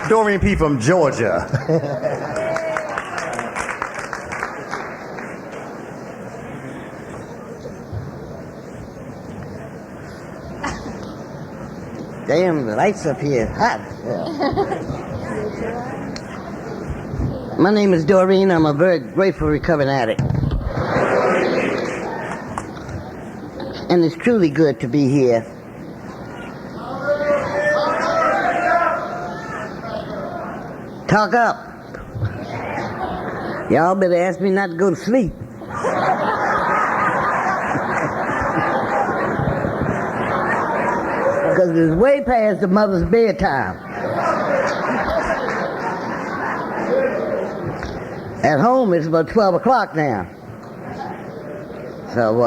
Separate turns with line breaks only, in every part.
Dorine P from Georgia.
Damn, the lights up here hot. My name is Dorine. I'm a very grateful recovering addict. And it's truly good to be here. Talk up. Y'all better ask me not to go to sleep. Because it's way past the mother's bedtime. At home, it's about 12 o'clock now. So,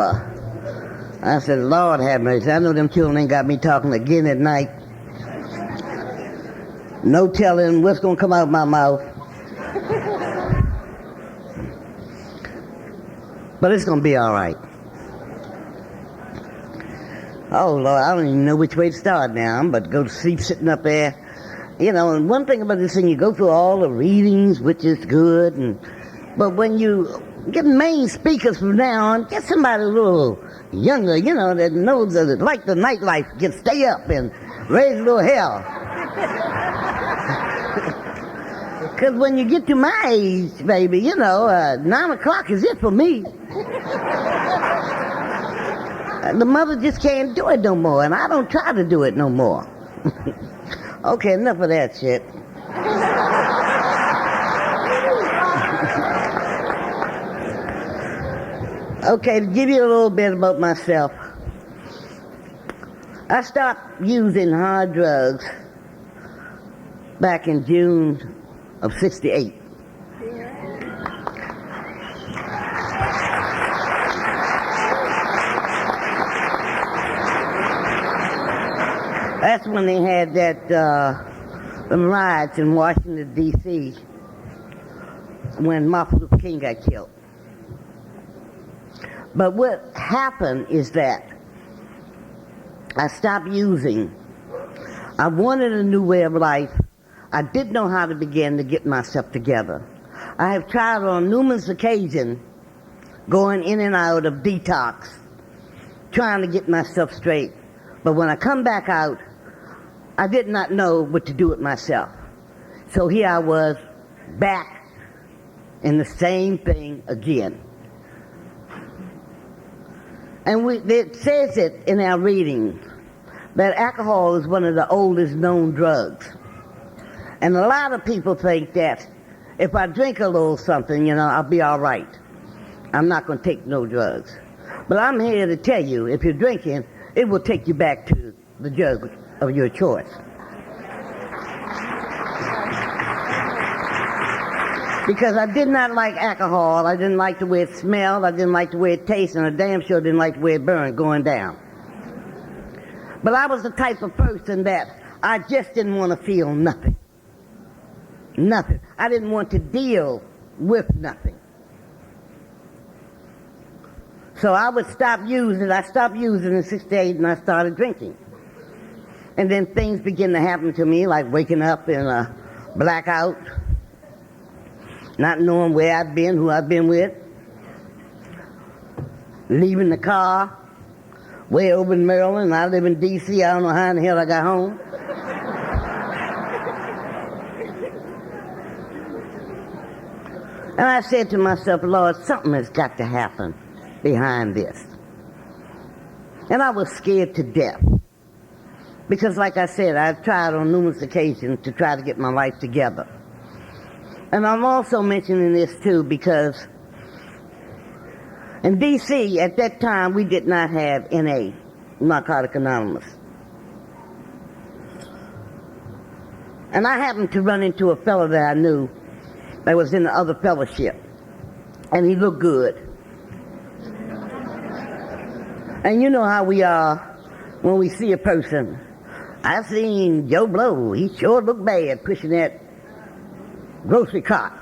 I said, Lord have mercy. I know them children ain't got me talking again at night. No telling what's going to come out of my mouth. But it's going to be all right. Oh, Lord, I don't even know which way to start now. I'm about to go to sleep sitting up there. You know, and one thing about this thing, you go through all the readings, which is good, but when you get main speakers from now on, get somebody a little younger, you know, that knows that like the nightlife, can stay up and raise a little hell. Because when you get to my age, baby, you know, 9 o'clock is it for me. The mother just can't do it no more, and I don't try to do it no more. Okay, enough of that shit. Okay, to give you a little bit about myself. I stopped using hard drugs back in June of '68. That's when they had them riots in Washington, D.C. when Martin Luther King got killed. But what happened is that I stopped using. I wanted a new way of life. I didn't know how to begin to get myself together. I have tried on numerous occasions going in and out of detox, trying to get myself straight. But when I come back out, I did not know what to do with myself. So here I was, back in the same thing again. And it says it in our readings that alcohol is one of the oldest known drugs. And a lot of people think that if I drink a little something, you know, I'll be all right. I'm not going to take no drugs. But I'm here to tell you, if you're drinking, it will take you back to the drug of your choice. Because I did not like alcohol. I didn't like the way it smelled. I didn't like the way it tasted. And I damn sure didn't like the way it burned going down. But I was the type of person that I just didn't want to feel nothing. Nothing. I didn't want to deal with nothing. So I would stop using. I stopped using in '68 and I started drinking. And then things began to happen to me, like waking up in a blackout, not knowing where I've been, who I've been with, leaving the car way over in Maryland. I live in D.C. I don't know how in the hell I got home. And I said to myself, Lord, something has got to happen behind this. And I was scared to death. Because like I said, I've tried on numerous occasions to try to get my life together. And I'm also mentioning this too because in D.C. at that time we did not have NA, Narcotic Anonymous. And I happened to run into a fellow that I knew that was in the other fellowship. And he looked good. And you know how we are when we see a person. I seen Joe Blow. He sure looked bad pushing that grocery cart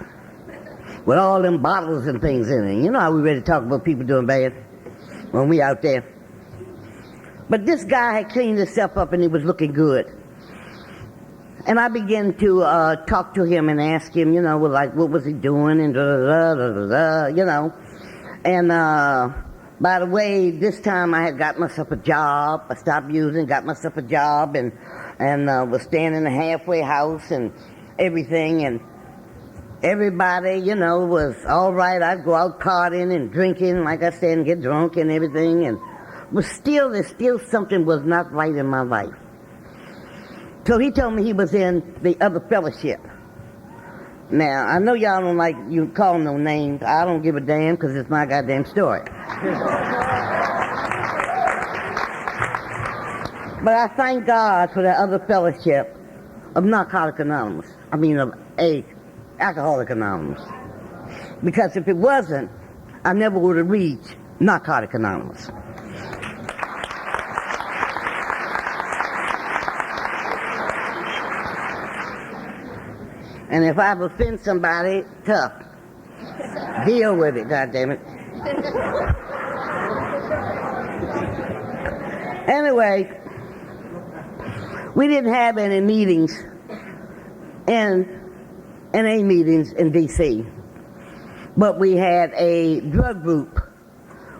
with all them bottles and things in it. You know how we ready to talk about people doing bad when we out there. But this guy had cleaned himself up and he was looking good. And I began to talk to him and ask him, you know, like, what was he doing, and you know. And by the way, this time I had got myself a job. I stopped using, got myself a job, and was staying in a halfway house and everything. And everybody, you know, was all right. I'd go out partying and drinking, like I said, and get drunk and everything. And there's still something was not right in my life. So he told me he was in the other fellowship. Now, I know y'all don't like you call no names. I don't give a damn because it's my goddamn story. But I thank God for that other fellowship of Narcotic Anonymous. I mean, of Alcoholic Anonymous. Because if it wasn't, I never would have reached Narcotic Anonymous. And if I've offended somebody, tough. Deal with it, goddammit. Anyway, we didn't have any meetings, NA meetings in D.C., but we had a drug group,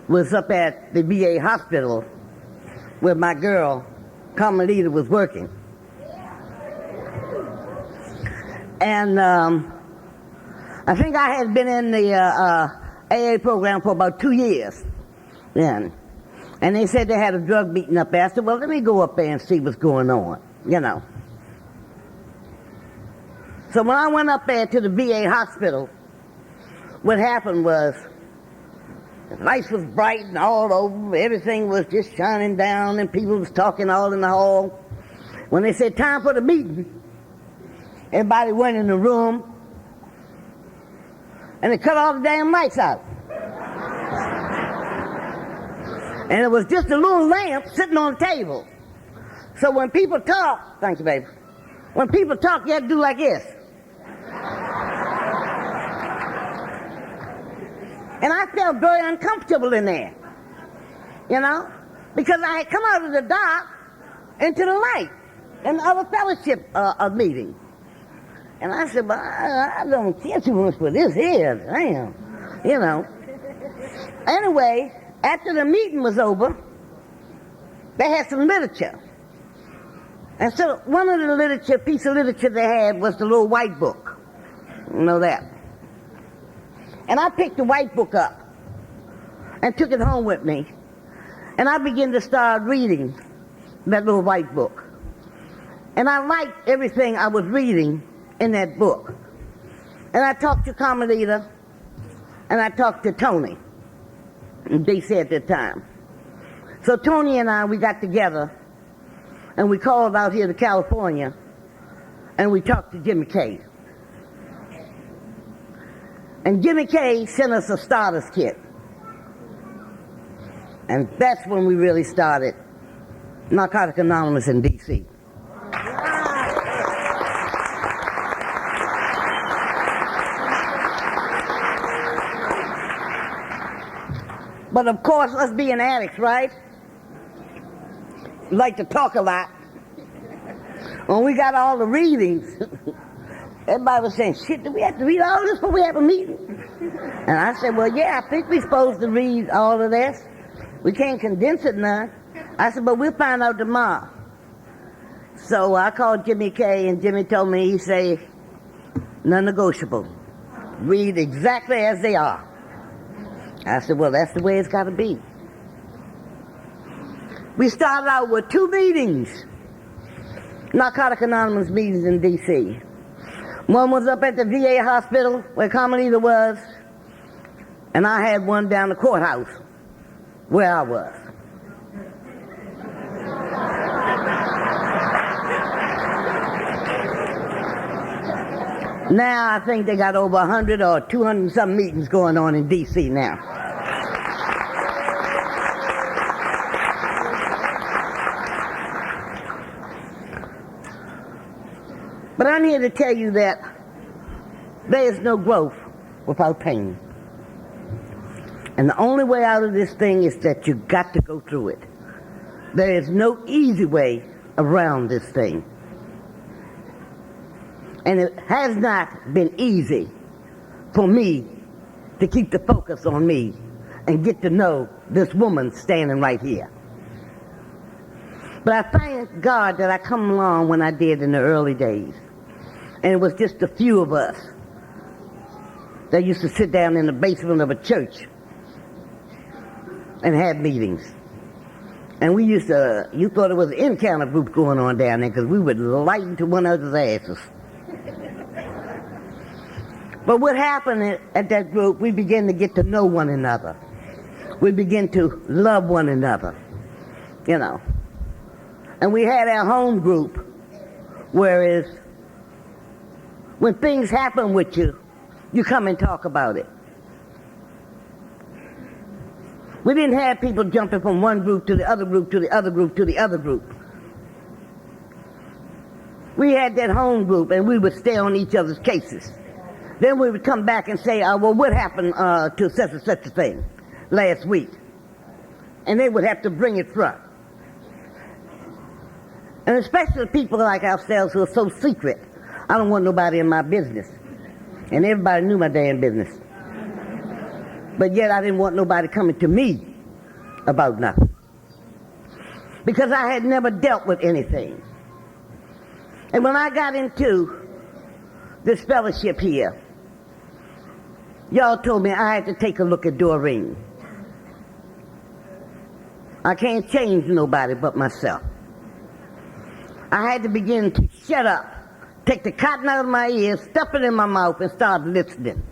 was up at the VA hospital where my girl, Carmelita, was working. And I think I had been in the AA program for about 2 years then. And they said they had a drug meeting up there. I said, well, let me go up there and see what's going on, you know. So when I went up there to the VA hospital, what happened was the lights was bright and all over. Everything was just shining down and people was talking all in the hall. When they said time for the meeting, everybody went in the room, and they cut all the damn lights out. And it was just a little lamp sitting on the table. So when people talk, thank you, baby. When people talk, you have to do like this. And I felt very uncomfortable in there, you know, because I had come out of the dark into the light in the other fellowship meeting. And I said, well, I don't care too much for this here, damn, you know. Anyway, after the meeting was over, they had some literature. And so one of the piece of literature they had was the little white book. You know that. And I picked the white book up and took it home with me. And I began to start reading that little white book. And I liked everything I was reading in that book. And I talked to Carmelita, and I talked to Tony in D.C. at that time. So Tony and I, we got together, and we called out here to California, and we talked to Jimmy K. And Jimmy K sent us a starter's kit. And that's when we really started Narcotic Anonymous in D.C. But of course, us being addicts, right? We like to talk a lot. When we got all the readings, everybody was saying, shit, do we have to read all this before we have a meeting? And I said, well, yeah, I think we're supposed to read all of this. We can't condense it none. I said, but we'll find out tomorrow. So I called Jimmy K, and Jimmy told me, he said, non-negotiable. Read exactly as they are. I said, well, that's the way it's got to be. We started out with 2 meetings, Narcotic Anonymous meetings in D.C. One was up at the VA hospital where Carmelita was, and I had one down the courthouse where I was. Now I think they got over 100 or 200 some meetings going on in D.C. now. But I'm here to tell you that there is no growth without pain. And the only way out of this thing is that you got to go through it. There is no easy way around this thing. And it has not been easy for me to keep the focus on me and get to know this woman standing right here. But I thank God that I come along when I did in the early days. And it was just a few of us that used to sit down in the basement of a church and have meetings. And we used to, you thought it was an encounter group going on down there because we would light into one another's asses. But what happened at that group, we began to get to know one another. We began to love one another, you know. And we had our home group, whereas when things happen with you, you come and talk about it. We didn't have people jumping from one group to the other group to the other group to the other group. We had that home group and we would stay on each other's cases. Then we would come back and say, well, what happened to such and such a thing last week? And they would have to bring it front. And especially people like ourselves who are so secret. I don't want nobody in my business. And everybody knew my damn business. But yet I didn't want nobody coming to me about nothing. Because I had never dealt with anything. And when I got into this fellowship here, y'all told me I had to take a look at Dorine. I can't change nobody but myself. I had to begin to shut up, take the cotton out of my ears, stuff it in my mouth, and start listening.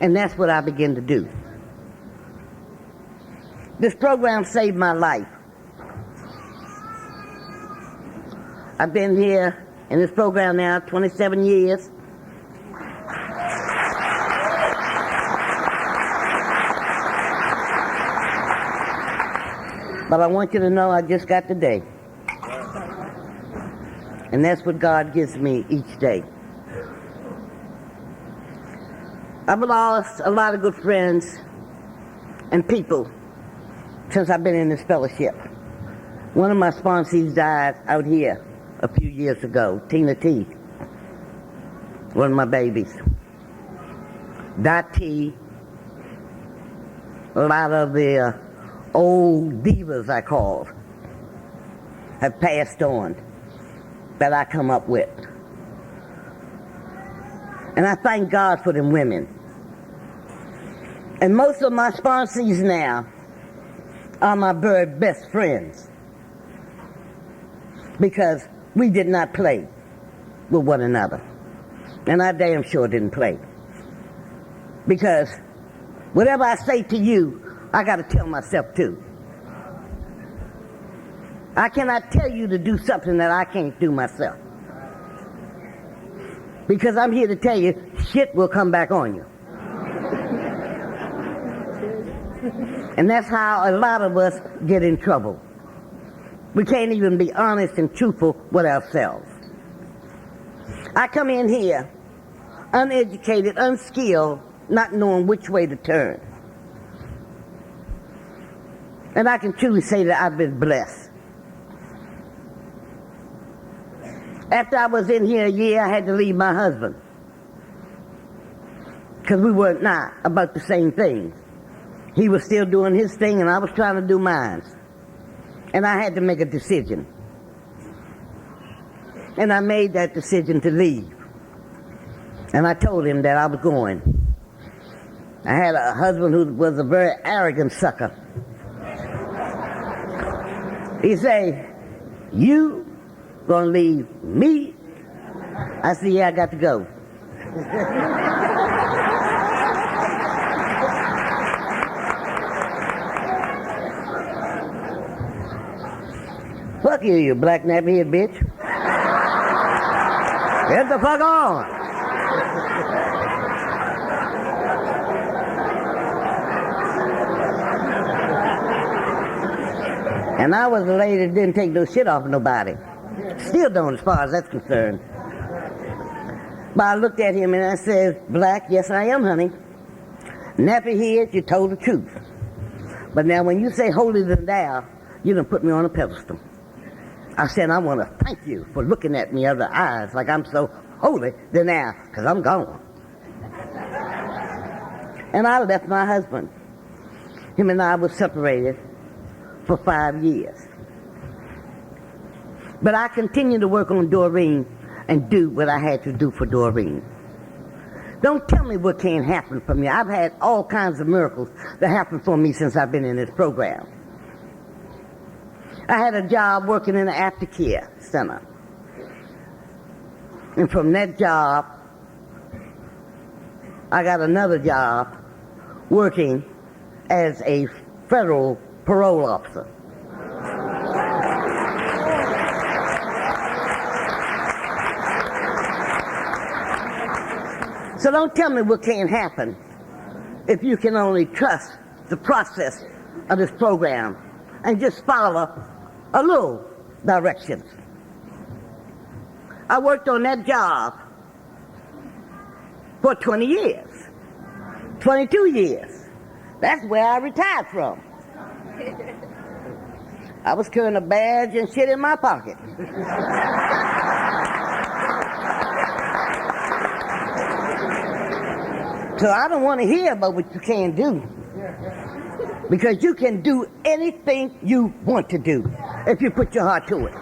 And that's what I began to do. This program saved my life. I've been here in this program now 27 years. But I want you to know I just got today. And that's what God gives me each day. I've lost a lot of good friends and people since I've been in this fellowship. One of my sponsees died out here a few years ago, Tina T. One of my babies. Dot T. A lot of the old divas I called have passed on that I come up with. And I thank God for them women. And most of my sponsees now are my very best friends. Because we did not play with one another. And I damn sure didn't play. Because whatever I say to you, I got to tell myself too. I cannot tell you to do something that I can't do myself. Because I'm here to tell you, shit will come back on you. And that's how a lot of us get in trouble. We can't even be honest and truthful with ourselves. I come in here uneducated, unskilled, not knowing which way to turn. And I can truly say that I've been blessed. After I was in here a year, I had to leave my husband. Because we were not about the same things. He was still doing his thing and I was trying to do mine. And I had to make a decision. And I made that decision to leave. And I told him that I was going. I had a husband who was a very arrogant sucker. He said, "You gonna leave me?" I said, "Yeah, I got to go." Fuck you, you black nappy-head bitch. Get the fuck on. And I was a lady that didn't take no shit off of nobody. Still don't, as far as that's concerned. But I looked at him and I said, "Black, yes I am, honey. Nappy head, you told the truth. But now when you say holier than thou, you done put me on a pedestal. I said, I want to thank you for looking at me other eyes like I'm so holy than now, because I'm gone. And I left my husband. Him and I were separated for 5 years. But I continued to work on Dorine and do what I had to do for Dorine. Don't tell me what can't happen for me. I've had all kinds of miracles that happened for me since I've been in this program. I had a job working in an aftercare center. And from that job, I got another job working as a federal parole officer. So don't tell me what can't happen if you can only trust the process of this program and just follow a little directions. I worked on that job for 20 years, 22 years. That's where I retired from. I was carrying a badge and shit in my pocket. So I don't want to hear about what you can't do. Because you can do anything you want to do if you put your heart to it.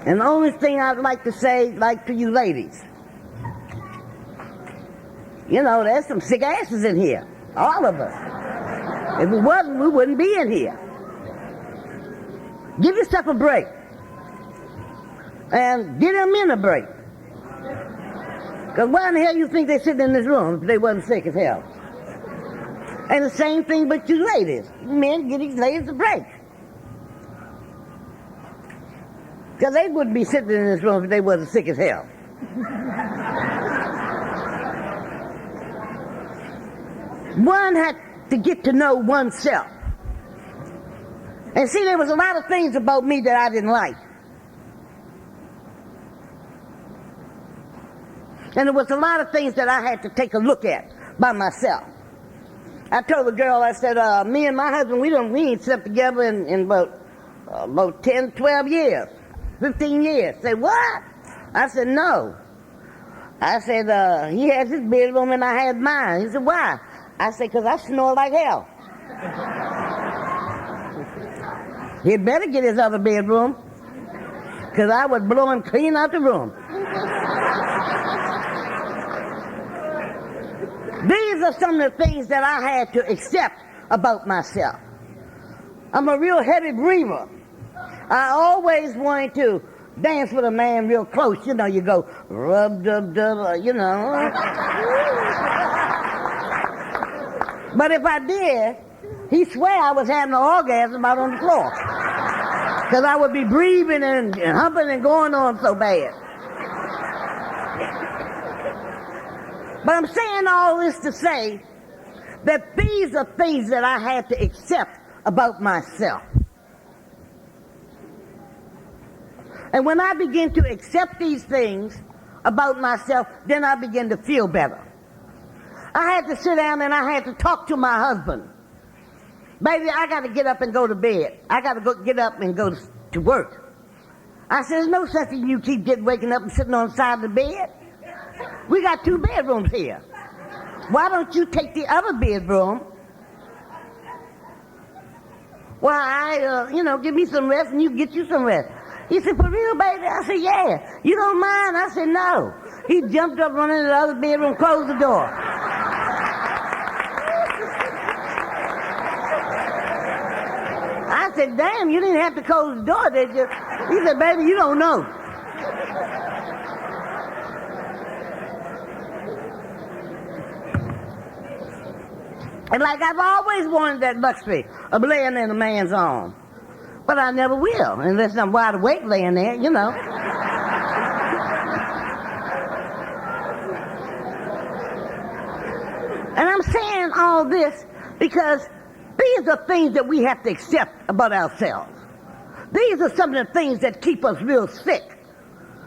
And the only thing I'd like to say, like to you ladies, you know, there's some sick asses in here, all of us. If it wasn't, we wouldn't be in here. Give yourself a break. And give them in a break. Because why in the hell you think they're sitting in this room if they wasn't sick as hell? And the same thing with you ladies. Men, give these ladies a break. Because they wouldn't be sitting in this room if they wasn't sick as hell. One had to get to know oneself. And see, there was a lot of things about me that I didn't like. And there was a lot of things that I had to take a look at by myself. I told the girl, I said, me and my husband, we ain't slept together in about 10, 12 years, 15 years. Say, what? I said, no. I said, he has his bedroom and I had mine. He said, why? I said, because I snore like hell. He'd better get his other bedroom, because I would blow him clean out the room. These are some of the things that I had to accept about myself. I'm a real heavy breather. I always wanted to dance with a man real close. You know, you go rub, dub, dub, you know. But if I did, he'd swear I was having an orgasm out on the floor. Because I would be breathing and humping and going on so bad. But I'm saying all this to say that these are things that I had to accept about myself. And when I begin to accept these things about myself, then I begin to feel better. I had to sit down and I had to talk to my husband. Baby, I got to get up and go to bed. I got to get up and go to work. I said, there's no such thing you keep waking up and sitting on the side of the bed. We got 2 bedrooms here. Why don't you take the other bedroom? Well, give me some rest and you get you some rest. He said, for real, baby? I said, yeah. You don't mind? I said, no. He jumped up, running to the other bedroom, closed the door. I said, damn, you didn't have to close the door, did you? He said, baby, you don't know. And like I've always wanted that luxury of laying in a man's arm. But I never will, unless I'm wide awake laying there, you know. And I'm saying all this because these are things that we have to accept about ourselves. These are some of the things that keep us real sick.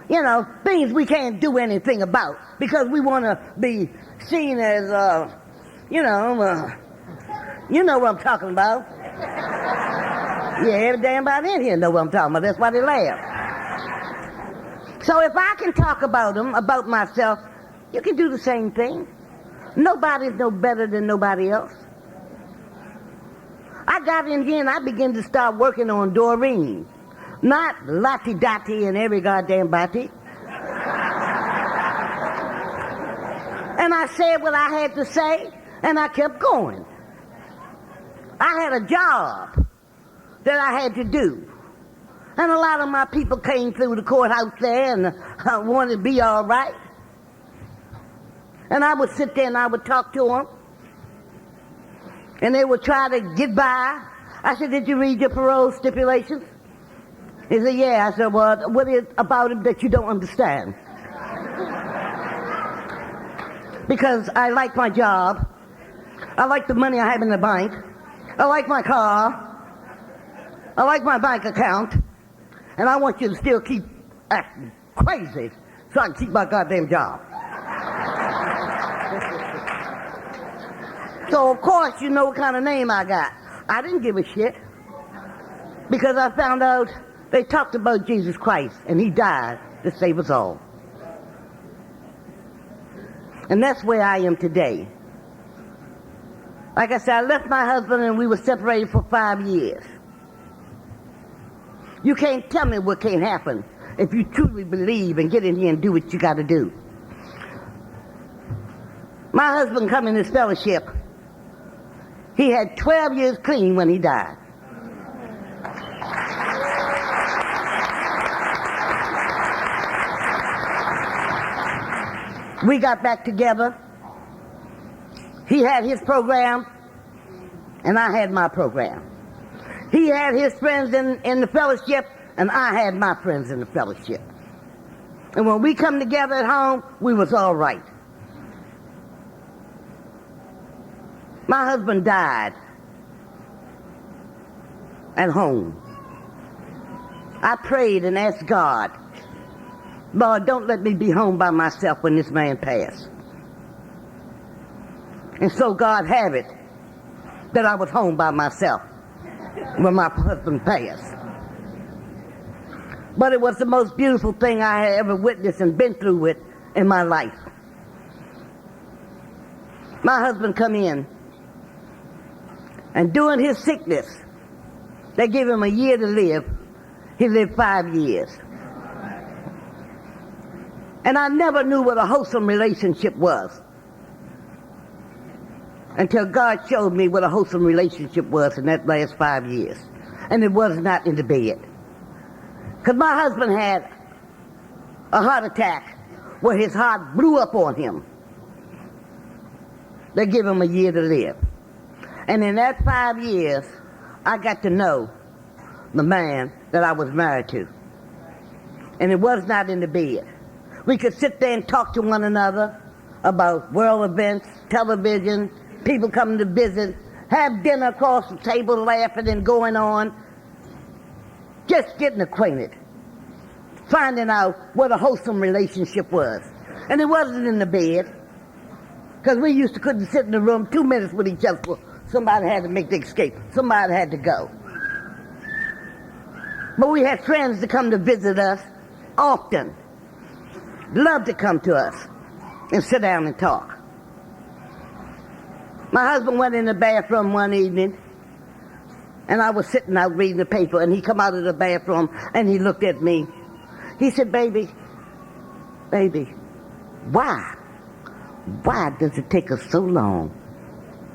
You know, things we can't do anything about because we want to be seen as You know what I'm talking about. Yeah, every damn body in here know what I'm talking about. That's why they laugh. So if I can talk about them, about myself, you can do the same thing. Nobody's no better than nobody else. I got in here and I began to start working on Dorine. Not Lottie Dottie and every goddamn body. And I said what I had to say, and I kept going. I had a job that I had to do. And a lot of my people came through the courthouse there and wanted to be all right. And I would sit there and I would talk to them. And they would try to get by. I said, did you read your parole stipulations? He said, yeah. I said, well, what is about it that you don't understand? Because I like my job. I like the money I have in the bank. I like my car. I like my bank account. And I want you to still keep acting crazy so I can keep my goddamn job. So, of course, you know what kind of name I got. I didn't give a shit. Because I found out they talked about Jesus Christ, and he died to save us all. And that's where I am today. Like I said, I left my husband and we were separated for 5 years. You can't tell me what can't happen if you truly believe and get in here and do what you got to do. My husband come in this fellowship. He had 12 years clean when he died. We got back together. He had his program, and I had my program. He had his friends in the fellowship, and I had my friends in the fellowship. And when we come together at home, we was all right. My husband died at home. I prayed and asked God, Lord, don't let me be home by myself when this man passed. And so God had it that I was home by myself when my husband passed. But it was the most beautiful thing I had ever witnessed and been through with in my life. My husband come in, and during his sickness, they gave him a year to live. He lived 5 years. And I never knew what a wholesome relationship was until God showed me what a wholesome relationship was in that last 5 years. And it was not in the bed. Because my husband had a heart attack where his heart blew up on him. They give him a year to live. And in that 5 years, I got to know the man that I was married to. And it was not in the bed. We could sit there and talk to one another about world events, television, people coming to visit, have dinner across the table laughing and going on. Just getting acquainted. Finding out what a wholesome relationship was. And it wasn't in the bed. Because we used to couldn't sit in the room 2 minutes with each other. Somebody had to make the escape. Somebody had to go. But we had friends to come to visit us often. Loved to come to us and sit down and talk. My husband went in the bathroom one evening, and I was sitting out reading the paper, and he come out of the bathroom, and he looked at me. He said, baby, why does it take us so long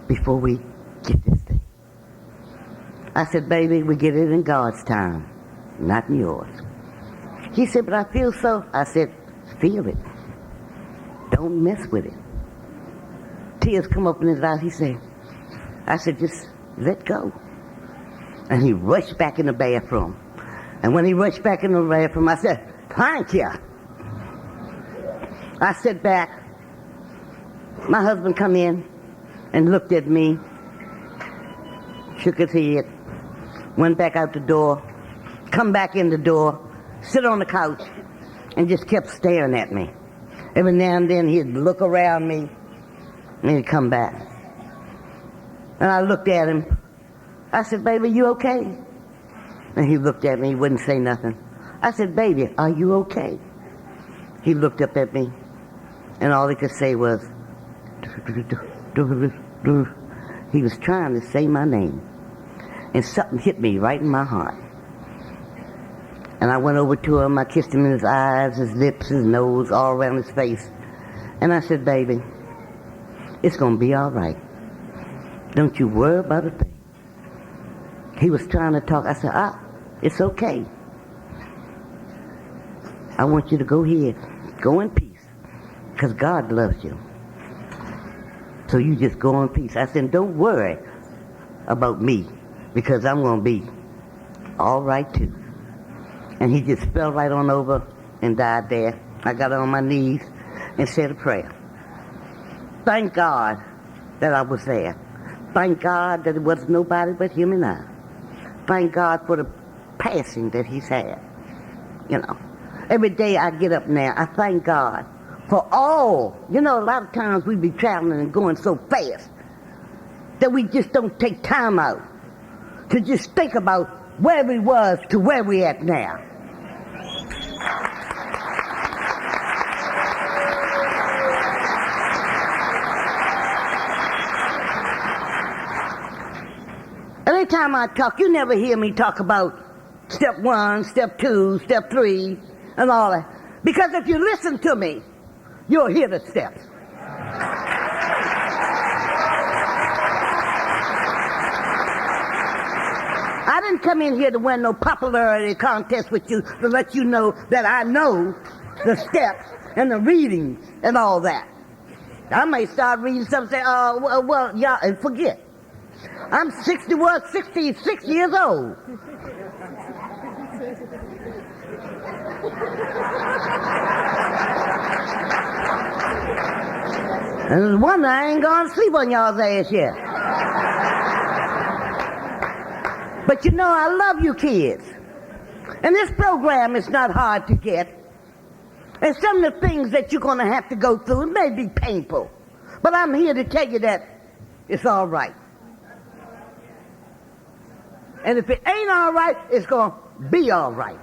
before we get this thing? I said, baby, we get it in God's time, not in yours. He said, but I feel so. I said, feel it. Don't mess with it. Tears come up in his eyes. I said, just let go. And he rushed back in the bathroom. And when he rushed back in the bathroom, I said, thank you. I sat back. My husband come in and looked at me, shook his head, went back out the door, come back in the door, sit on the couch, and just kept staring at me. Every now and then he'd look around me, and he'd come back. And I looked at him. I said, baby, you okay? And he looked at me, he wouldn't say nothing. I said, baby, are you okay? He looked up at me, and all he could say was, he was trying to say my name. And something hit me right in my heart. And I went over to him, I kissed him in his eyes, his lips, his nose, all around his face. And I said, baby, it's going to be all right. Don't you worry about a thing. He was trying to talk. I said, it's okay. I want you to go here. Go in peace. Because God loves you. So you just go in peace. I said, don't worry about me. Because I'm going to be all right too. And he just fell right on over and died there. I got on my knees and said a prayer. Thank God that I was there. Thank God that it was nobody but him and I. Thank God for the passing that he's had. You know, every day I get up now, I thank God for all. You know, a lot of times we be traveling and going so fast that we just don't take time out to just think about where we was to where we at now. Every time I talk, you never hear me talk about step 1, step 2, step 3, and all that. Because if you listen to me, you'll hear the steps. I didn't come in here to win no popularity contest with you to let you know that I know the steps and the readings and all that. I may start reading something and say, oh, well, yeah, and forget. I'm 66 years old. And there's one I ain't gonna sleep on y'all's ass yet. But you know, I love you kids. And this program is not hard to get. And some of the things that you're gonna have to go through, it may be painful. But I'm here to tell you that it's all right. And if it ain't all right, it's going to be all right.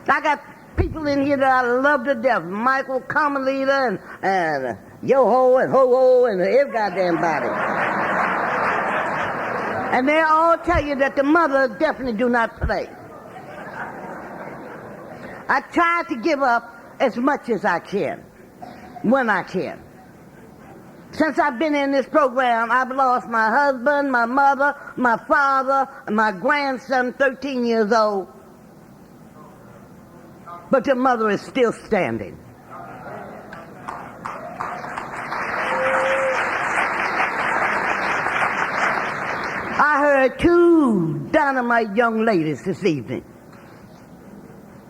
I got people in here that I love to death. Michael, Carmelita, and Yo-Ho, and Ho-Ho, and every goddamn body. And they all tell you that the mother definitely do not play. I try to give up as much as I can, when I can. Since I've been in this program, I've lost my husband, my mother, my father, and my grandson, 13 years old. But the mother is still standing. I heard 2 dynamite young ladies this evening.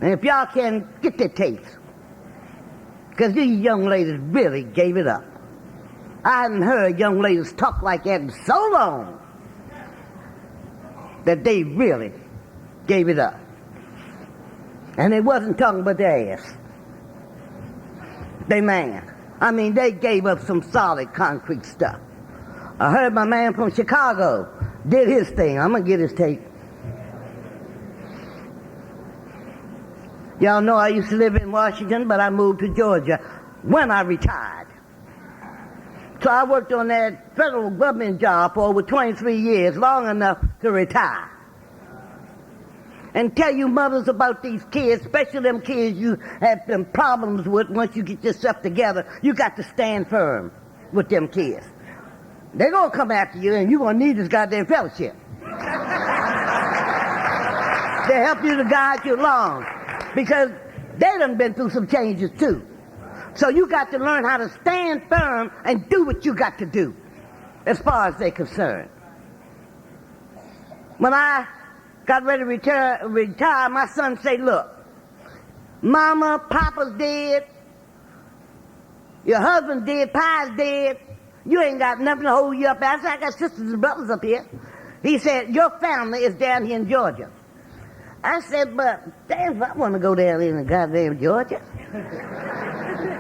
And if y'all can get their tapes, because these young ladies really gave it up. I hadn't heard young ladies talk like that in so long that they really gave it up. And they wasn't talking about their ass. They man. I mean, they gave up some solid concrete stuff. I heard my man from Chicago did his thing. I'm going to get his tape. Y'all know I used to live in Washington, but I moved to Georgia when I retired. So I worked on that federal government job for over 23 years, long enough to retire. And tell you mothers about these kids, especially them kids you have some problems with once you get yourself together. You got to stand firm with them kids. They're going to come after you, and you're going to need this goddamn fellowship. They help you to guide you along. Because they done been through some changes too. So you got to learn how to stand firm and do what you got to do as far as they're concerned. When I got ready to retire, my son said, look, Mama, Papa's dead, your husband dead, Pa's dead, you ain't got nothing to hold you up. I said, I got sisters and brothers up here. He said, your family is down here in Georgia. I said, but damn, I want to go down in the goddamn Georgia.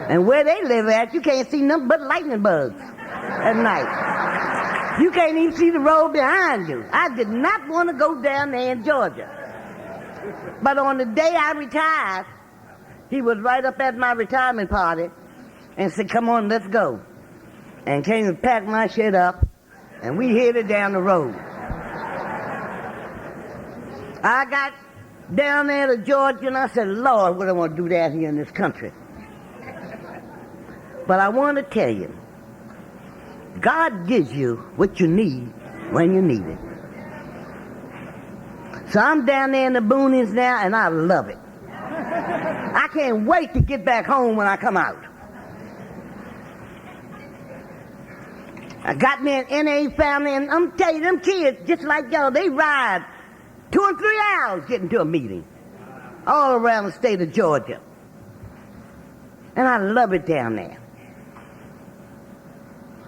And where they live at, you can't see nothing but lightning bugs at night. You can't even see the road behind you. I did not want to go down there in Georgia. But on the day I retired, he was right up at my retirement party and said, come on, let's go. And came and packed my shit up, and we headed down the road. I got down there to Georgia, and I said, Lord, what do I want to do down here in this country? But I want to tell you, God gives you what you need when you need it. So I'm down there in the boonies now, and I love it. I can't wait to get back home when I come out. I got me an NA family, and I'm telling you, them kids, just like y'all, they ride 2 or 3 hours getting to a meeting all around the state of Georgia. And I love it down there.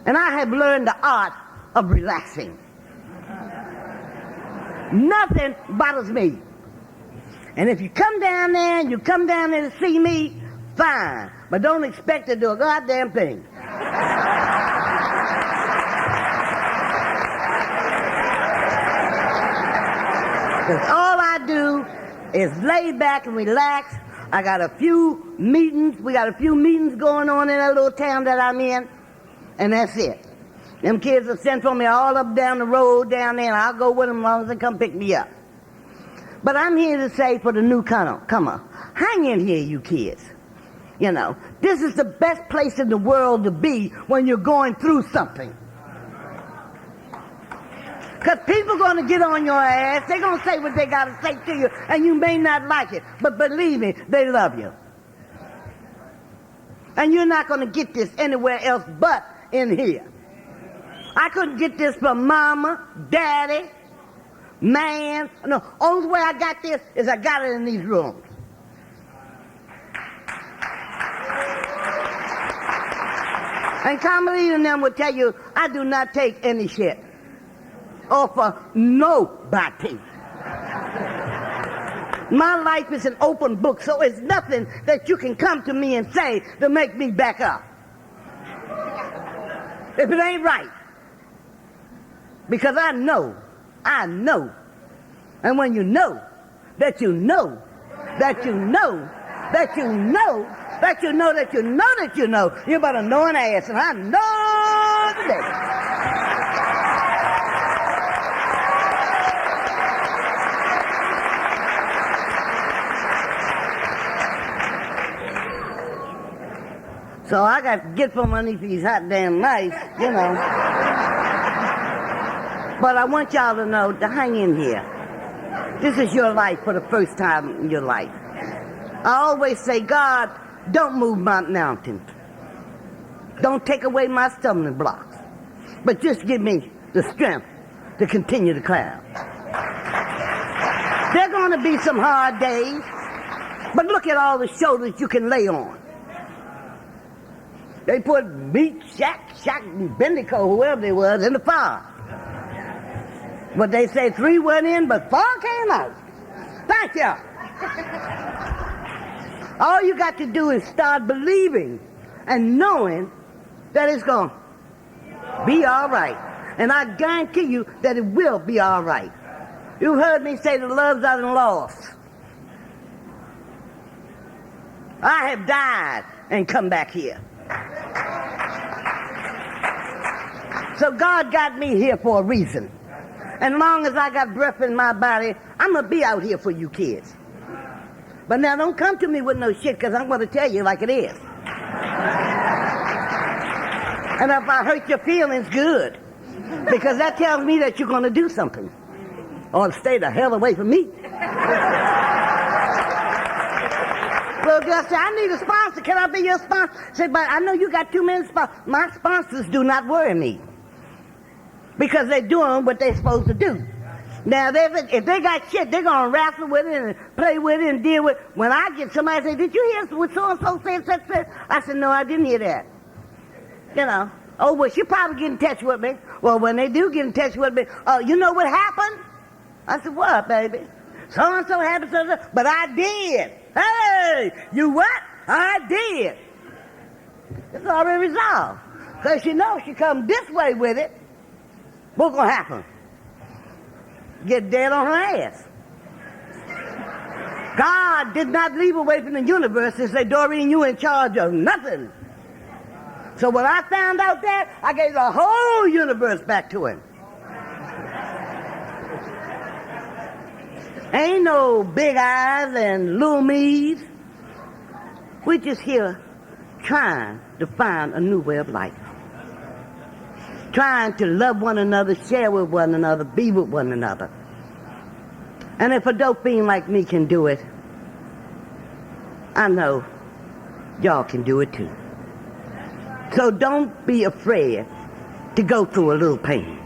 And I have learned the art of relaxing. Nothing bothers me. And if you come down there and you come down there to see me, fine. But don't expect to do a goddamn thing. Because all I do is lay back and relax. I got a few meetings. We got a few meetings going on in that little town that I'm in. And that's it. Them kids will send for me all up down the road down there, and I'll go with them as long as they come pick me up. But I'm here to say for the newcomer, hang in here, you kids. You know, this is the best place in the world to be when you're going through something. Because people are going to get on your ass. They're going to say what they got to say to you, and you may not like it. But believe me, they love you. And you're not going to get this anywhere else but in here. I couldn't get this from mama, daddy, man. No, only way I got this is I got it in these rooms. And Carmelita and them will tell you, I do not take any shit. Or for nobody. My life is an open book, so it's nothing that you can come to me and say to make me back up. If it ain't right. Because I know. And when you know, that you know, that you know, that you know, that you know, that you know, that you know, you better know an ass, and I know today. So I got to get from underneath these hot damn mice, you know. But I want y'all to know to hang in here. This is your life for the first time in your life. I always say, God, don't move my mountains. Don't take away my stumbling blocks. But just give me the strength to continue to climb. There are going to be some hard days, but look at all the shoulders you can lay on. They put Meat, Shack, and Bendico, whoever they was, in the fire. But they say 3 went in, but 4 came out. Thank you. All you got to do is start believing and knowing that it's going to be all right. And I guarantee you that it will be all right. You heard me say the loves are lost. I have died and come back here. So God got me here for a reason. And as long as I got breath in my body, I'm going to be out here for you kids. But now don't come to me with no shit, because I'm going to tell you like it is. And if I hurt your feelings, good. Because that tells me that you're going to do something. Or stay the hell away from me. Well, girl said, I need a sponsor. Can I be your sponsor? I said, but I know you got too many sponsors. My sponsors do not worry me. Because they're doing what they're supposed to do. Now, if they got shit, they're going to wrestle with it and play with it and deal with it. When I get somebody say, did you hear what so-and-so said, such? I said, no, I didn't hear that. You know. Oh, well, she probably get in touch with me. Well, when they do get in touch with me, you know what happened? I said, what, baby? so-and-so happened, so-and-so, but I did. Hey, you what? I did. It's already resolved. Because she knows she come this way with it, what's going to happen? Get dead on her ass. God did not leave away from the universe and say, Dorine, you in charge of nothing. So when I found out that, I gave the whole universe back to him. Ain't no big eyes and little me's. We're just here trying to find a new way of life. Trying to love one another, share with one another, be with one another. And if a dope fiend like me can do it, I know y'all can do it too. So don't be afraid to go through a little pain,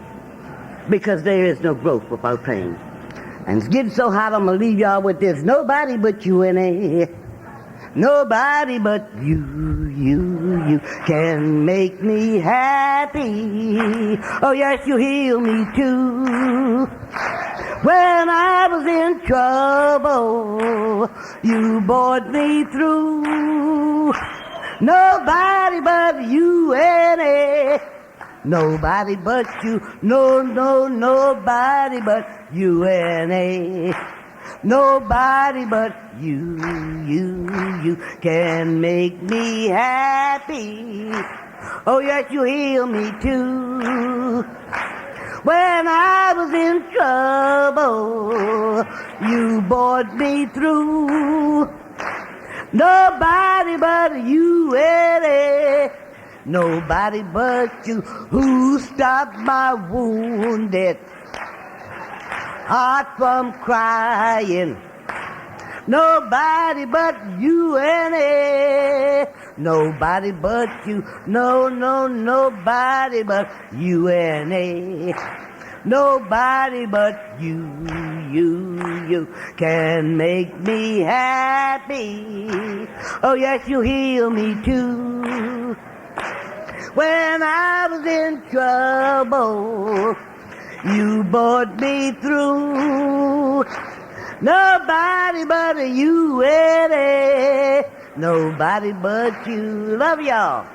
because there is no growth without pain. And it's getting so hot, I'm going to leave y'all with this. Nobody but you and me. Nobody but you can make me happy. Oh yes, you heal me too. When I was in trouble, you brought me through. Nobody but you and me. Nobody but you. No, nobody but you and me. Nobody but you can make me happy. Oh yes, you heal me too. When I was in trouble, you brought me through. Nobody but you, Eddie. Nobody but you who stopped my wounded heart from crying. Nobody but you and me. Nobody but you. No, nobody but you and me. Nobody but you can make me happy. Oh yes, you heal me too. When I was in trouble, you brought me through. Nobody but you, Eddie. Nobody but you. Love y'all.